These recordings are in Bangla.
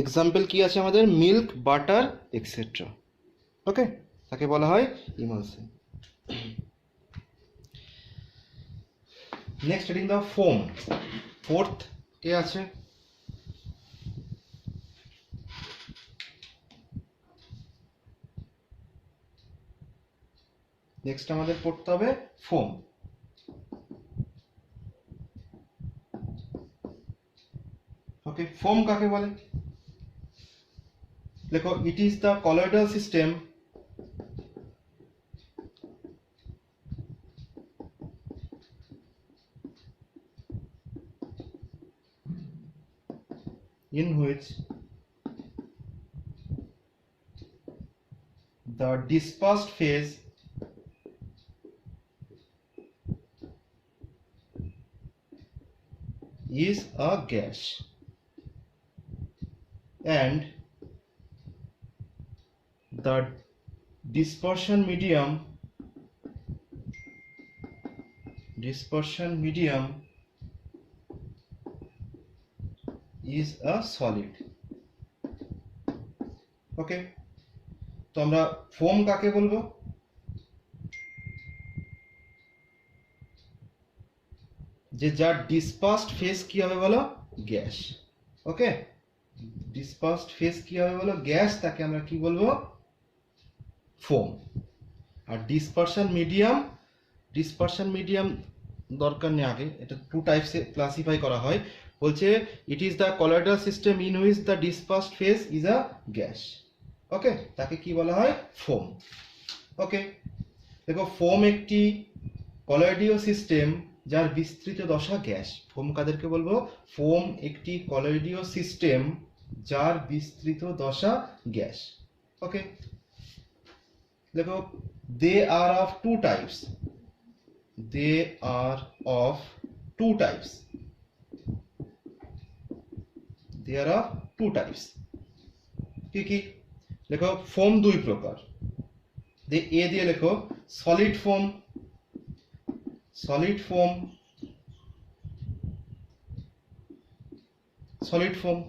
এক্সাম্পল কি আছে আমাদের? Milk, butter etcetera. ওকে, তাকে বলা হয় ইমালশন। নেক্সট রিডিং দাও ফোম। ফোর্থ কে আছে? নেক্সট আমাদের পড়তে হবে ফোম। ওকে, ফোম কাকে বলে? দেখো, ইট is the colloidal system in which the dispersed phase is a gas and the dispersion medium is a solid. ওকে, তো আমরা ফোম কাকে বলবো? যে যার ডিসপার্সড ফেজ কি হবে বলো? গ্যাস। ওকে, ডিসপার্সড ফেজ কি হবে বলো? গ্যাস। তাকে আমরা কি বলবো? ফোম। আর ডিসপারশন মিডিয়াম দরকার নেই, আগে এটা টু টাইপসে ক্লাসিফাই করা হয়। বলছে it is the colloidal system in which the dispersed phase is a gas. Okay, তাকে কি বলা হয়? ফোম। ওকে, দেখো, ফোম একটি কলয়েডীয় সিস্টেম যার বিস্তৃত দশা গ্যাস। ফোম কাদেরকে বলবো? ফোম একটি কলয়েডীয় সিস্টেম যার বিস্তৃত দশা গ্যাস। ওকে, দেখো, দে আর অফ টু টাইপস। কি কি? দেখো, ফোম দুই প্রকার। এ দিয়ে লেখো সলিড ফোম,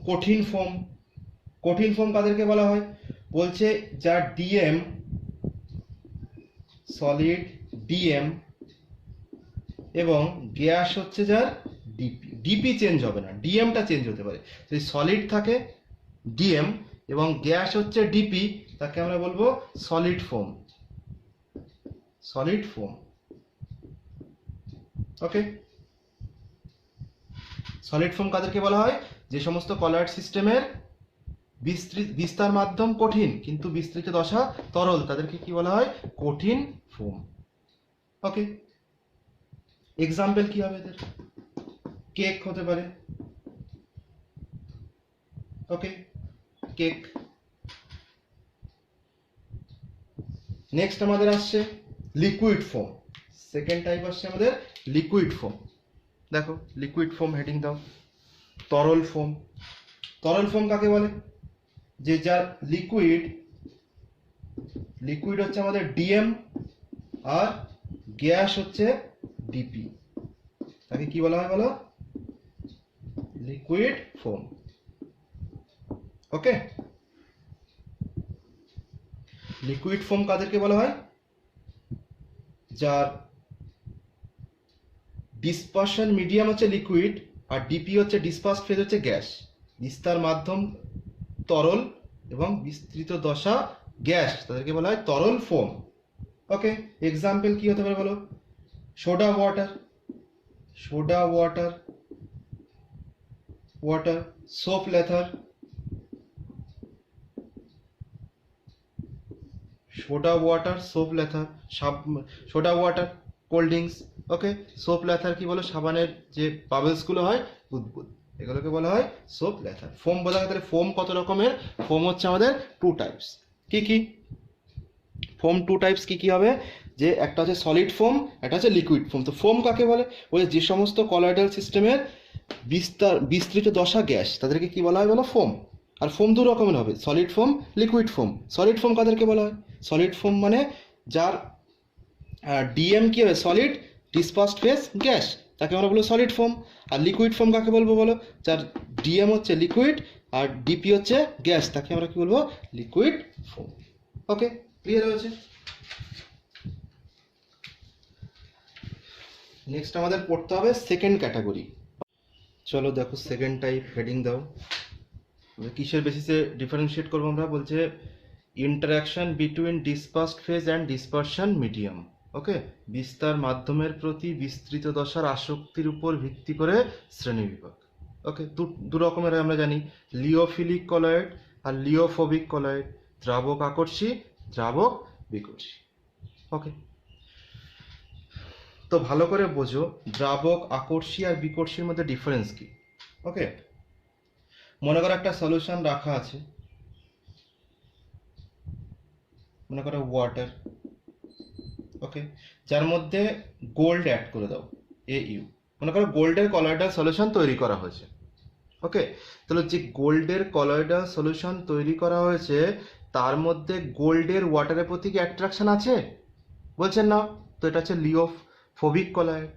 কঠিন ফোম। কঠিন ফোম কাদেরকে বলা হয়? বলছে যার ডিএম, সলিড ডিএম, এবং গ্যাস হচ্ছে যার ডিপি। ডিপি চেঞ্জ হবে না, ডিএমটা চেঞ্জ হতে পারে। যদি সলিড থাকে ডিএম এবং গ্যাস হচ্ছে ডিপি, তাকে আমরা বলবো সলিড ফোম। ওকে, সলিড ফোম কাদেরকে বলা হয়? যে সমস্ত কলয়েড সিস্টেমের বিস্তার মাধ্যম কঠিন কিন্তু বিস্তৃত দশা তরল, তাদেরকে কি বলা হয়? কঠিন ফোম। ওকে, এক্সাম্পল কি হবে এদের? কেক হতে পারে। ওকে, কেক। নেক্সট আমাদের আসছে লিকুইড ফোম। সেকেন্ড টাইপ আসছে আমাদের লিকুইড ফোম। দেখো, লিকুইড ফোম হেডিং দাও। তরল ফোম। তরল ফোম কাকে বলে? যে যার লিকুইড হচ্ছে আমাদের ডিএম আর গ্যাস হচ্ছে ডিপি, তাকে কি বলা হয় বলো? Liquid foam. Okay, liquid foam কাদেরকে বলা হয়? যার ডিসপারশন মিডিয়াম হচ্ছে লিকুইড আর ডিপি হচ্ছে ডিসপার্সড ফেজ হচ্ছে গ্যাস। বিস্তার মাধ্যম তরল এবং বিস্তৃত দশা গ্যাস, তাদেরকে বলা হয় তরল ফোম। ওকে, এক্সাম্পল কি হতে পারে বলো? Soda water, soap lather, soda water cold drinks. Okay, soap lather কি বলো? সাবানের যে বাবলস গুলো হয়, বুদবুদ, এগুলোকে বলা হয় সোপ লেথার। ফোম বোঝা গেল। তাহলে ফোম কত রকমের? ফোম হচ্ছে আমাদের টু টাইপস। কি কি ফোম? টু টাইপস কি কি হবে? যে একটা হচ্ছে সলিড ফোম, একটা হচ্ছে লিকুইড ফোম। তো ফোম কাকে বলে? ওই যে সমস্ত কলয়েডাল সিস্টেমের বিস্তৃত দশা গ্যাস, তাদেরকে কি বলা হয় বলো? ফোম। আর ফোম দু রকমের হবে, solid foam, liquid foam. Solid foam কাদেরকে বলা হয়? সলিড ফোম মানে যার ডিএম কি হবে? সলিড, ডিসপার্সড ফেজ গ্যাস, তাকে আমরা বলবো সলিড ফোম। আর লিকুইড ফোম কাকে বলবো বলো? যার ডিএম হচ্ছে লিকুইড আর ডিপি হচ্ছে গ্যাস, তাকে আমরা কি বলবো? Liquid foam. ওকে, ক্লিয়ার হয়েছে? নেক্সট আমাদের পড়তে হবে সেকেন্ড ক্যাটাগরি। চলো দেখো সেকেন্ড টাইপ, হেডিং দাও। কিসের বেসিসে ডিফারেন্সিয়েট করবো আমরা? বলছে interaction between dispersed phase and dispersion medium. Okay, বিস্তার মাধ্যমের প্রতি বিস্তৃত দশার আসক্তির উপর ভিত্তি করে শ্রেণী বিভাগ। ওকে, দু রকমের আমরা জানি, লিওফিলিক কলয়েড আর লিওফোবিক কলয়েড, দ্রাবক আকর্ষী, দ্রাবক বিকর্ষী। ওকে, তো ভালো করে বোঝো দ্রাবক আকর্ষী আর বিকর্ষীর মধ্যে ডিফারেন্স কি। ওকে, মনে করো একটা সলিউশন রাখা আছে, মনে করো ওয়াটার। ওকে, যার মধ্যে গোল্ড অ্যাড করে দাও, AU। মনে করো গোল্ডের কলয়েডাল সলিউশন তৈরি করা হয়েছে। ওকে, তাহলে যে গোল্ডের কলয়েডাল সলিউশন তৈরি করা হয়েছে তার মধ্যে গোল্ডের ওয়াটারের প্রতি কি অ্যাট্রাকশন আছে? বলছেন না, তো এটা হচ্ছে লিওফোবিক কলয়েড।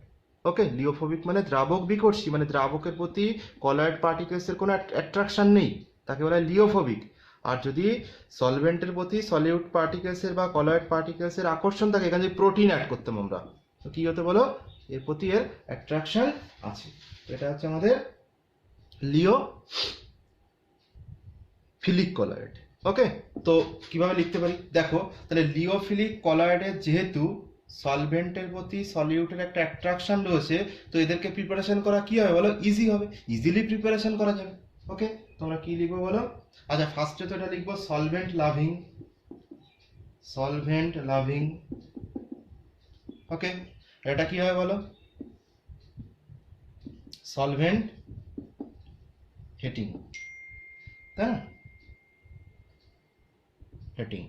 ওকে, লিওফোবিক মানে দ্রাবক বিকর্ষী, মানে দ্রাবকের প্রতি কলয়েড পার্টিকেলসের কোনো অ্যাট্রাকশন নেই, তাকে বলা হয় লিওফোবিক। আর যদি সলভেন্টের প্রতি সলিউট পার্টিকেলসের বা কলয়েড পার্টিকেলসের আকর্ষণ থাকে, এখানে যদি প্রোটিন অ্যাড করতাম আমরা, তো কি হতে বলো? এর প্রতি এর অ্যাট্রাকশন আছে। এটা হচ্ছে আমাদের লিওফিলিক কলয়েড। ওকে, তো কিভাবে লিখতে পারি দেখো, তাহলে লিওফিলিক কলয়েডের যেহেতু সলভেন্টের প্রতি সলিউটের একটা অ্যাট্রাকশন রয়েছে, তো এদেরকে প্রিপারেশন করা কি হবে বলো? ইজি হবে, ইজিলি প্রিপারেশন করা যাবে। ওকে, তোমরা কি লিখবো বলো? আচ্ছা, ফার্স্টে তো এটা লিখবো সলভেন্ট লাভিং, সলভেন্ট লাভিং। ওকে, এটা কি হবে বলো? সলভেন্ট হেটিং, তাই না? হেটিং।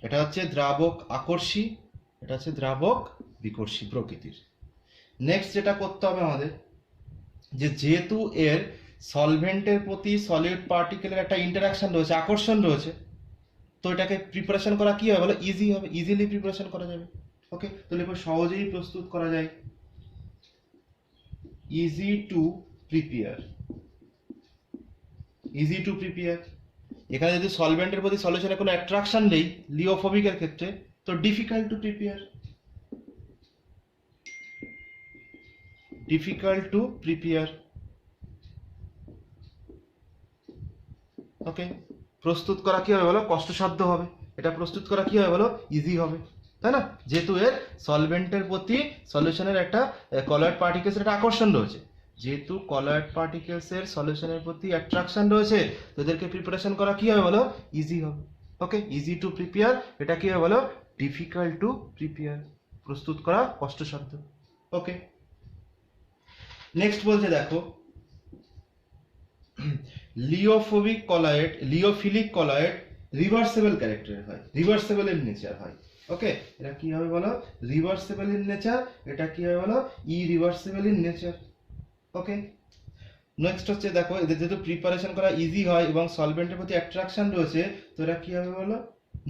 এটা হচ্ছে দ্রাবক আকর্ষী, এটা হচ্ছে দ্রাবক বিকর্ষী প্রকৃতির। নেক্সট যেটা করতে হবে আমাদের, যে যেহেতু এর সলভেন্টের প্রতি সলিড পার্টিকেলের একটা ইন্টারাকশন রয়েছে, আকর্ষণ রয়েছে, তো এটাকে প্রিপারেশন করা কি হবে বলো? ইজি হবে, ইজিলি প্রিপারেশন করা যাবে। ওকে, তাহলে এবার সহজেই প্রস্তুত করা যায়, easy to prepare, easy to prepare. এখানে যদি সলভেন্টের প্রতি সলিউশনের কোনো অ্যাট্রাকশন নেই লিওফোবিকের ক্ষেত্রে, তো difficult to prepare, difficult to prepare. Okay, প্রস্তুত করা কি হবে বলো? কষ্টসাধ্য হবে। এটা প্রস্তুত করা কি হবে বলো? ইজি হবে, তাই না? যেহেতু এর সলভেন্টের প্রতি সলিউশনের একটা কলয়েড পার্টিকেলসের একটা আকর্ষণ রয়েছে, যেহেতু কলয়েড পার্টিকেলসের সলিউশনের প্রতি অ্যাট্রাকশন রয়েছে, তো এদেরকে প্রিপারেশন করা কি হবে বলো? ইজি হবে। ওকে, ইজি টু প্রিপেয়ার, এটা কি হবে বলো? ডিফিকাল্ট টু প্রিপেয়ার, প্রস্তুত করা কষ্টসাধ্য। ওকে, নেক্সট বলছে দেখো, লিওফোবিক কলয়েড, লিওফিলিক কলয়েড রিভার্সেবল ক্যারেক্টারের হয়, রিভার্সেবল ইন নেচার হয়। ওকে, এটা কি হবে বলো? Reversible in nature. এটা কি হবে বলো? Irreversible in nature. Okay, next হচ্ছে দেখো, এদের যেহেতু প্রিপারেশন করা ইজি হয় এবং সলভেন্টের প্রতি অ্যাট্রাকশন রয়েছে, তো এটা কি হবে বলো?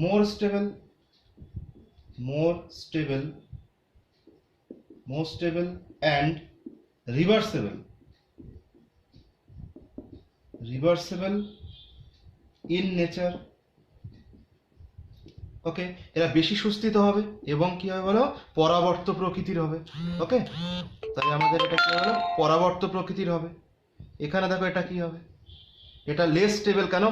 More stable, more stable, more stable and reversible, reversible in nature. Okay, এরা বেশি সুস্থিত হবে এবং কি হবে বলো? পরাবর্ত প্রকৃতির হবে। ওকে, তাহলে আমাদের এটা কি হলো? পরাবর্ত প্রকৃতির হবে। এখানে দেখো এটা কি হবে? এটা লেস স্টেবল, কেন?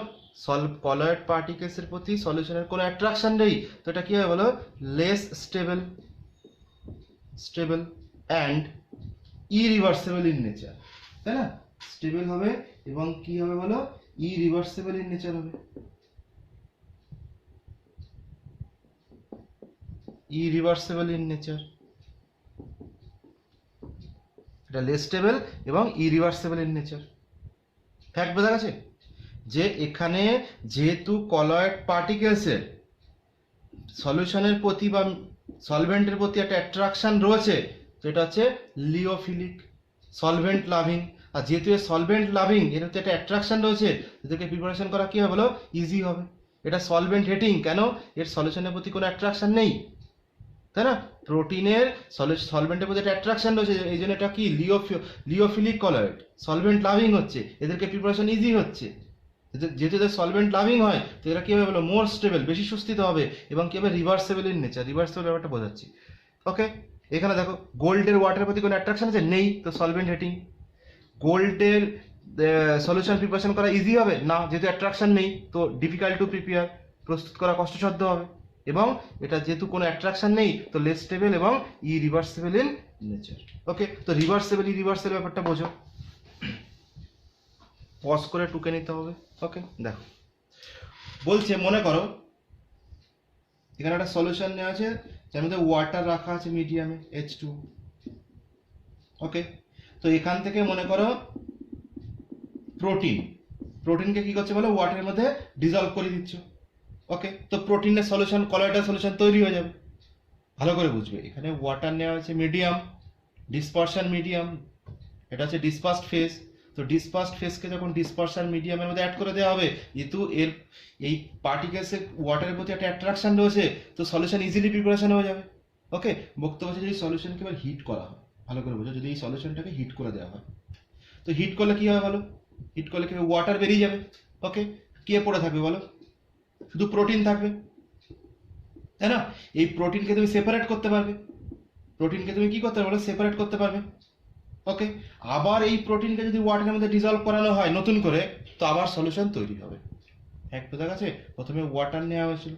কলয়েড পার্টিকেলসের প্রতি সলিউশনের কোনো অ্যাট্রাকশন নেই, তো এটা কি হবে বলো? Less stable, stable and irreversible in nature, তাই না? স্টেবল হবে এবং কি হবে বলো? ইরিভার্সেবল ইন নেচার হবে, ইরিভার্সেবল ইন নেচার। এটা লেস স্টেবল এবং ইরিভার্সেবল ইন নেচার। ফ্যাক্ট বোঝা গেছে যে এখানে যেহেতু কলয়েড পার্টিকেলসের সলিউশনের প্রতি বা সলভেন্টের প্রতি একটা অ্যাট্রাকশন রয়েছে, তো এটা হচ্ছে লিওফিলিক, সলভেন্ট লাভিং। আর যেহেতু এর সলভেন্ট লাভিং, এর হচ্ছে একটা অ্যাট্রাকশন রয়েছে, এদেরকে প্রিপারেশন করা কি হবে বলো? ইজি হবে। এটা সলভেন্ট হেটিং, কেন? এর সলিউশনের প্রতি কোনো অ্যাট্রাকশন নেই, তাই না? প্রোটিনের সলভেন্টের মধ্যে একটা অ্যাট্রাকশন রয়েছে, এই জন্য এটা কি লিওফিলিক কলয়েড, সলভেন্ট লাভিং হচ্ছে, এদেরকে প্রিপারেশন ইজি হচ্ছে। যেহেতু এদের সলভেন্ট লাভিং হয় তো এরা কি হবে বলো, মোর স্টেবল, বেশি সুস্থিত হবে, এবং কি হবে, রিভার্সেবল ইন নেচার। রিভার্সেবল ব্যাপারটা বোঝাচ্ছি। ওকে, এখানে দেখো গোল্ডের ওয়াটারের প্রতি কোনো অ্যাট্রাকশন আছে নেই, তো সলভেন্ট হেটিং। গোল্ডের সলিউশন প্রিপারেশন করা ইজি হবে না, যেহেতু অ্যাট্রাকশন নেই, তো ডিফিকাল্ট টু প্রিপেয়ার, প্রস্তুত করা কষ্টসাধ্য হবে। এবং এটা যেহেতু কোনো অ্যাট্রাকশন নেই তো লেস স্টেবল এবং ইরিভার্সেবল ইন নেচার। ওকে, তো রিভার্সেবল ইরিভার্সেবল ব্যাপারটা বোঝো, পজ করে টুকে নিতে হবে। ওকে, দেখো বলছে, মনে করো এখানে একটা সলিউশন নেওয়া আছে, যার মধ্যে ওয়াটার রাখা আছে মিডিয়ামে H2। ওকে, তো এখান থেকে মনে করো প্রোটিনকে কি করছে বলো, ওয়াটারের মধ্যে ডিজলভ করে দিচ্ছ। ওকে, তো প্রোটিনের সলিউশন, কলয়েডাল সলিউশন তৈরি হয়ে যাবে। ভালো করে বুঝবে, এখানে ওয়াটার নেওয়া হচ্ছে মিডিয়াম, ডিসপারশন মিডিয়াম, এটা হচ্ছে ডিসপার্সড ফেজ। তো ডিসপার্সড ফেজকে যখন ডিসপারশন মিডিয়ামের মধ্যে অ্যাড করে দেওয়া হবে, যেহেতু এর এই পার্টিকেলসের ওয়াটারের প্রতি একটা অ্যাট্রাকশন রয়েছে, তো সলিউশন ইজিলি প্রিপারেশন হয়ে যাবে। ওকে, বক্তব্য হচ্ছে যদি সলিউশনকে এবার হিট করা হয়, ভালো করে বোঝো, যদি এই সলিউশনটাকে হিট করে দেওয়া হয়, তো হিট করলে কি হবে বলো, হিট করলে কি ওয়াটার বেরিয়ে যাবে। ওকে, কে পড়ে থাকবে বলো, শুধু প্রোটিন থাকবে, তাই না? এই প্রোটিনকে তুমি সেপারেট করতে পারবে, প্রোটিনকে তুমি কি করতে পারবে, সেপারেট করতে পারবে। ওকে, আবার এই প্রোটিনকে যদি ওয়াটারের মধ্যে ডিজলভ করানো হয় নতুন করে, তো আবার সলিউশন তৈরি হবে। এক বোঝা গেছে? প্রথমে ওয়াটার নেওয়া হয়েছিল,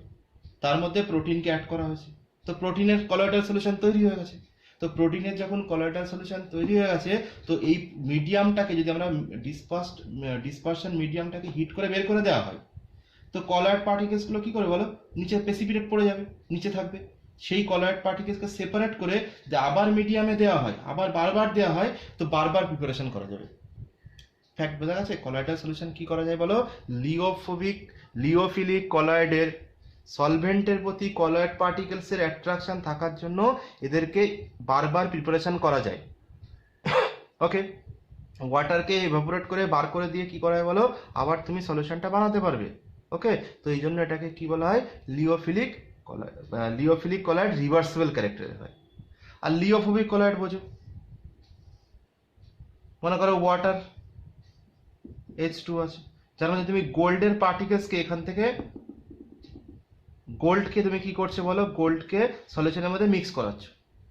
তার মধ্যে প্রোটিনকে অ্যাড করা হয়েছে, তো প্রোটিনের কলয়েডাল সলিউশন তৈরি হয়ে গেছে। তো প্রোটিনের যখন কলয়েডাল সলিউশন তৈরি হয়ে গেছে, তো এই মিডিয়ামটাকে যদি আমরা ডিসপারশন মিডিয়ামটাকে হিট করে বের করে দেওয়া হয়, তো কলয়েড পার্টিকেলসগুলো কি করে বলো, নিচে প্রেসিপিটেট পড়ে যাবে, নিচে থাকবে। সেই কলয়েড পার্টিকেলসকে সেপারেট করে যে আবার মিডিয়ামে দেওয়া হয়, আবার বারবার দেওয়া হয়, তো বারবার প্রিপারেশন করা যাবে। ফ্যাক্ট বোঝা গেছে? কলয়েডাল সলিউশন কি করা যায় বলো, লিওফিলিক কলয়েডের সলভেন্টের প্রতি কলয়েড পার্টিকেলসের অ্যাট্রাকশন থাকার জন্য এদেরকে বারবার প্রিপারেশন করা যায়। ওকে, ওয়াটারকে এভাপোরেট করে বার করে দিয়ে কি করা হয় বলো, আবার তুমি সলিউশনটা বানাতে পারবে। ওকে, তো এই জন্য এটাকে কি বলা হয়, লিওফিলিক কলয়েড রিভার্সিবল ক্যারেক্টারের হয়। আর লিওফোবিক কলয়েড বোঝো, মনে করো ওয়াটার H2 আছে, যার মধ্যে তুমি গোল্ডের পার্টিকেলসকে এখান থেকে গোল্ডকে তুমি কি করছো বলো, গোল্ডকে সলিউশনের মধ্যে মিক্স করাচ্ছ।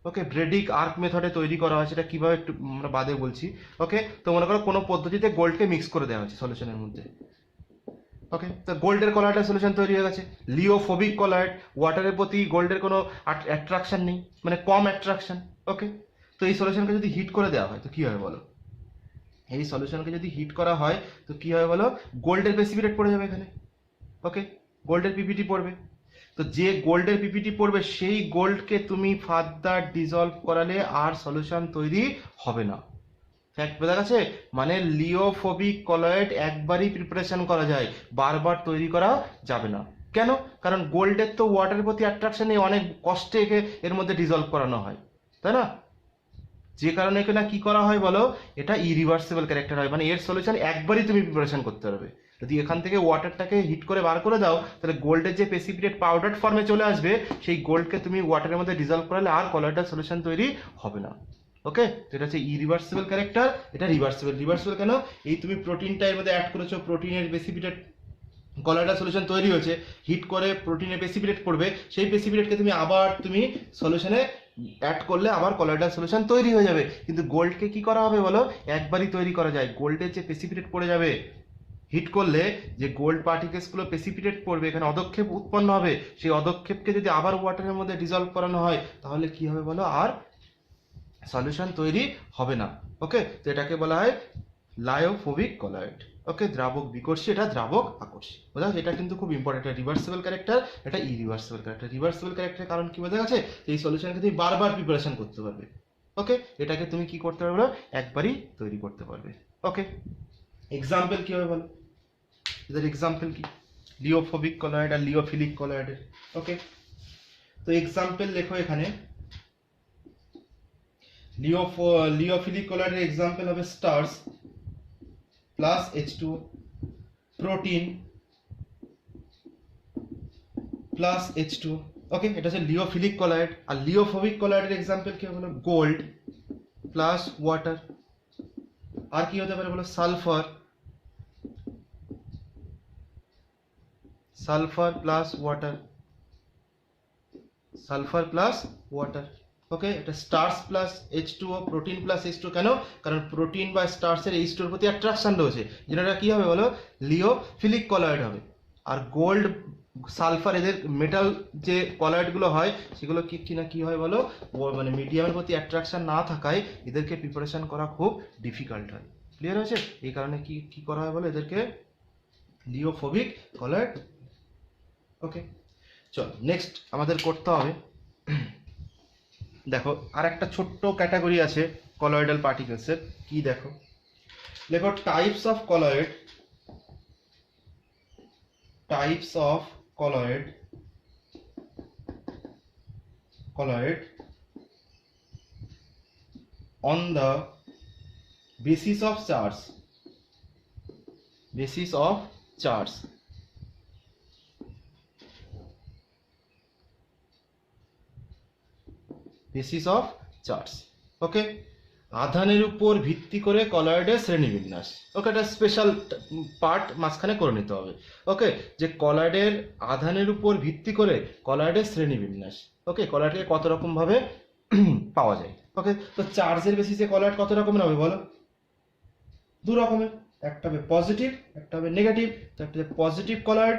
ওকে, ব্রেডিক আর্ক মেথডে তৈরি করা হয়, সেটা কিভাবে একটু আমরা বাদে বলছি। ওকে, তো মনে করো কোনো পদ্ধতিতে গোল্ডকে মিক্স করে দেওয়া হচ্ছে সলিউশনের মধ্যে। ওকে, তো গোল্ডের কলয়েডের সলিউশন তৈরি হয়ে গেছে। লিওফোবিক কলয়েড, ওয়াটারের প্রতি গোল্ডের কোনো অ্যাট্রাকশন নেই, মানে কম অ্যাট্রাকশন। ওকে, তো এই সলিউশনকে যদি হিট করে দেওয়া হয় তো কি হবে বলো, এই সলিউশনকে যদি হিট করা হয় তো কি হবে বলো, গোল্ডের প্রেসিপিটেট পড়ে যাবে এখানে। ওকে, গোল্ডের পিপিটি পড়বে, তো যে গোল্ডের পিপিটি পড়বে সেই গোল্ডকে তুমি ফার্দার ডিজলভ করালে আর সলিউশন তৈরি হবে না। ফ্যাক্ট বোঝা গেছে? মানে লিওফোবিক কলয়েড একবারই প্রিপারেশন করা যায়, বারবার তৈরি করা যাবে না। কেন? কারণ গোল্ডের তো ওয়াটারের প্রতি অ্যাট্রাকশন নেই, অনেক কষ্টে একে এর মধ্যে ডিজলভ করানো হয়, তাই না? যে কারণে এখানে কি করা হয় বলো, এটা ইরিভার্সিবল ক্যারেক্টার হয়, মানে এর সলিউশন একবারই তুমি প্রিপারেশন করতে পারবে। যদি এখান থেকে ওয়াটারটাকে হিট করে বার করে দাও, তাহলে গোল্ডের যে প্রেসিপিটেট পাউডার ফর্মে চলে আসবে, সেই গোল্ডকে তুমি ওয়াটারের মধ্যে ডিজলভ করালে আর কলয়েডাল সলিউশন তৈরি হবে না। ওকে, তো এটা হচ্ছে ইরিভার্সিবল ক্যারেক্টার, এটা রিভার্সিবল কেন, এই তুমি প্রোটিনটা এর মধ্যে অ্যাড করেছো, প্রোটিনের প্রেসিপিটেট কলয়েডাল সলিউশন তৈরি হয়েছে, হিট করে প্রোটিনের প্রেসিপিটেট পড়বে, সেই প্রেসিপিটেটকে তুমি আবার তুমি সলিউশনে অ্যাড করলে আবার কলয়েডাল সলিউশন তৈরি হয়ে যাবে। কিন্তু গোল্ডকে কি করা হবে বলো, একবারই তৈরি করা যায়। গোল্ডের যে প্রেসিপিটেট পড়ে যাবে হিট করলে, যে গোল্ড পার্টিকেলসগুলো প্রেসিপিটেট পড়বে, এখানে অদক্ষেপ উৎপন্ন হবে, সেই অদক্ষেপকে যদি আবার ওয়াটারের মধ্যে ডিজলভ করানো হয় তাহলে কি হবে বলো, আর সলিউশন তৈরি হবে না। ওকে, তো এটাকে বলা হয় লায়োফোবিক কলয়েড। ওকে, দ্রাবক বিকর্ষী, এটা দ্রাবক আকর্ষী। বোঝা গেছে? এটা কিন্তু খুব ইম্পর্টেন্ট, এটা রিভার্সিবল ক্যারেক্টার, এটা ইরিভার্সিবল ক্যারেক্টার। রিভার্সিবল ক্যারেক্টারের কারণ কি বোঝা গেছে, এই সলিউশনকে তুমি বারবার প্রিপারেশন করতে পারবে। ওকে, এটাকে তুমি কি করতে পারবে, একবারই তৈরি করতে পারবে। ওকে, এক্সাম্পল কি হবে বলো, এদের এক্সাম্পল কি, লিওফোবিক কলয়েড আর লিওফিলিক কলয়েডের। ওকে, তো এক্সাম্পল লেখো এখানে। লিওফিলিক কলয়েডের এক্সাম্পল হবে stars plus H2, protein plus H2, ওকে, এটা হচ্ছে লিওফিলিক কলয়েড। আর লিওফোবিক কলয়েডের এক্সাম্পল কি হলো? Gold plus water. আর কি হতে পারে বলো? Sulphur, sulphur plus water, sulphur plus water. Okay, এটা starch plus H2O, protein plus H2O। কেন? কারণ প্রোটিন বা স্টার্চের H2 এর প্রতি অ্যাট্রাকশন রয়েছে, যেটা এটা কি হবে বলো? লিওফিলিক কলয়েড হবে। আর গোল্ড, সালফার, এদের মেটাল যে কলয়েডগুলো হয় সেগুলো কি হয় বলো? মানে মিডিয়ামের প্রতি অ্যাট্রাকশন না থাকায় এদেরকে প্রিপারেশন করা খুব ডিফিকাল্ট হয়। ক্লিয়ার হয়েছে? এই কারণে কি করা হয় বলো? এদেরকে লিওফোবিক কলয়েড। ওকে, চল নেক্সট আমাদের করতে হবে, দেখো আর একটা ছোট্ট ক্যাটাগরি আছে কলয়েডাল পার্টিকেলসের। কি দেখো, দেখো types of colloid, types of colloid on the basis of charge, basis of charge। Basis of charge. Okay, আধানের উপর ভিত্তি করে কলয়েডের শ্রেণীবিন্যাস। ওকে, এটা স্পেশাল পার্ট মাঝখানে করে নিতে হবে। ওকে, যে কলয়েডের আধানের উপর ভিত্তি করে কলয়েডের শ্রেণীবিন্যাস। ওকে, কলয়েডকে কত রকম ভাবে পাওয়া যায়। ওকে, তো চার্জের বেসিসে কলয়েড কত রকমের হবে বলো? দু রকমের, একটা হবে পজিটিভ, একটা হবে নেগেটিভ। তো একটা পজিটিভ কলয়েড,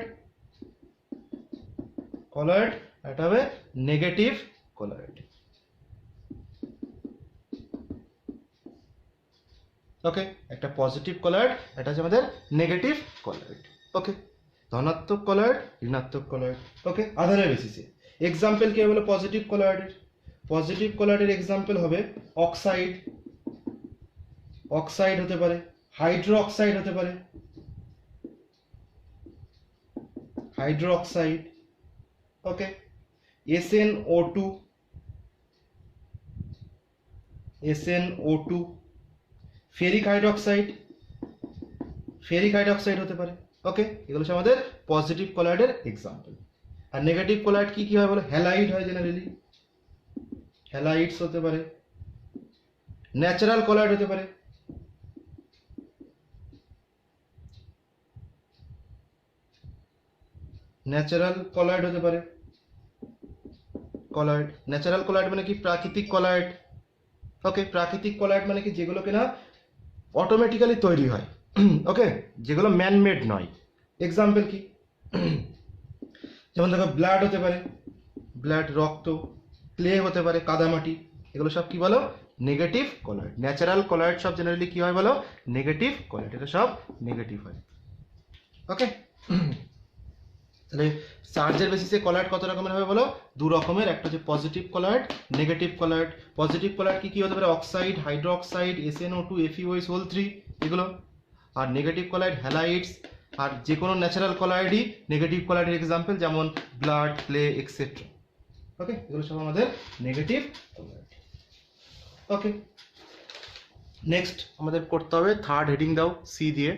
একটা হবে নেগেটিভ কলয়েড। ওকে, একটা পজিটিভ কলয়েড, এটা হচ্ছে আমাদের নেগেটিভ কলয়েড। ওকে, ধনাত্মক কলয়েড, ঋণাত্মক কলয়েড। ওকে, আধানের বেসিসে এক্সাম্পল কি হবে? পজিটিভ কলয়েডের, পজিটিভ কলয়েডের এক্সাম্পল হবে অক্সাইড, অক্সাইড হতে পারে, হাইড্রো অক্সাইড হতে পারে, হাইড্রো অক্সাইড। ওকে, SnO2, SnO2, ferric hydroxide, ferric hydroxide হতে পারে। ওকে, এগুলো হচ্ছে আমাদের পজিটিভ কলয়েডের এক্সাম্পল। আর নেগেটিভ কলয়েড কি হয় বলো? হ্যালাইড হয় জেনারেলি, হ্যালাইডস হতে পারে, ন্যাচারাল কলয়েড হতে পারে, ন্যাচারাল কলয়েড হতে পারে। কলয়েড, ন্যাচারাল কলয়েড মানে কি? প্রাকৃতিক কলয়েড। ওকে, প্রাকৃতিক কলয়েড মানে কি? যেগুলো কিনা অটোমেটিক্যালি তৈরি হয়। ওকে, যেগুলো ম্যানমেড নয়। এক্সাম্পল কি? যেমন দেখো ব্লাড হতে পারে, ব্লাড রক্ত, ক্লে হতে পারে কাদামাটি, এগুলো সব কি বলো? Negative colloid. ন্যাচারাল কলয়েড সব জেনারেলি কি হয় বলো? নেগেটিভ কলয়েড, এটা সব নেগেটিভ হয়। ওকে, তাহলে চার্জের বেসিসে কলয়েড কত রকমের হবে বলো? দু রকমের, একটা হচ্ছে positive colloid, negative colloid. Positive colloid কি হতে পারে? Oxide, hydro oxide, SnO2, FeOH3 এগুলো। আর নেগেটিভ কলয়েড হ্যালাইডস। আর যে কোনো ন্যাচারাল কলয়েডই নেগেটিভ কলয়েডের এক্সাম্পল, যেমন ব্লাড, ক্লে, এক্সেট্রা। ওকে, এগুলো সব আমাদের নেগেটিভ কলয়েড। ওকে, নেক্সট আমাদের করতে হবে, থার্ড হেডিং দাও সি দিয়ে।